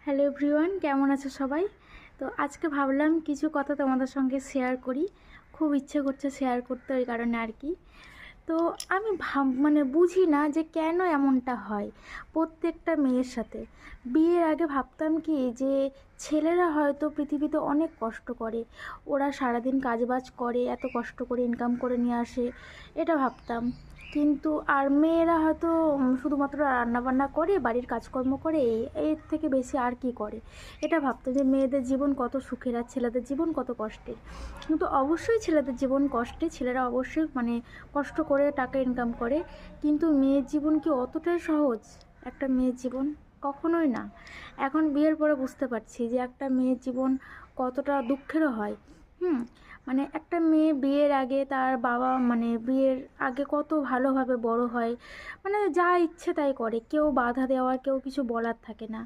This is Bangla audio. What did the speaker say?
হ্যালো এভরিওয়ান, কেমন আছো সবাই? তো আজকে ভাবলাম কিছু কথা তোমাদের সঙ্গে শেয়ার করি। খুব ইচ্ছে করছে শেয়ার করতে, ওই কারণে আর কি। তো আমি বুঝি না যে কেন এমনটা হয় প্রত্যেকটা মেয়ের সাথে। বিয়ের আগে ভাবতাম কি যে ছেলেরা হয়তো পৃথিবীতে অনেক কষ্ট করে, ওরা সারাদিন কাজবাজ করে, এত কষ্ট করে ইনকাম করে নিয়ে আসে, এটা ভাবতাম। কিন্তু আর মেয়েরা হয়তো শুধুমাত্র রান্নাবান্না করে, বাড়ির কাজকর্ম করে, এর থেকে বেশি আর কি করে, এটা ভাবতাম যে মেয়েদের জীবন কত সুখের আর ছেলেদের জীবন কত কষ্টের। কিন্তু অবশ্যই ছেলেদের জীবন কষ্টে, ছেলেরা অবশ্যই কষ্ট করে টাকা ইনকাম করে। কিন্তু মেয়ের জীবন কি অতটাই সহজ? একটা মেয়ের জীবন কখনোই না। এখন বিয়ের পরে বুঝতে পারছি যে একটা মেয়ের জীবন কতটা দুঃখেরও হয়। হুম একটা মেয়ে বিয়ের আগে তার বাবা বিয়ের আগে কত ভালোভাবে বড় হয়, যা ইচ্ছে তাই করে, কেউ বাধা দেওয়ার, কেউ কিছু বলার থাকে না।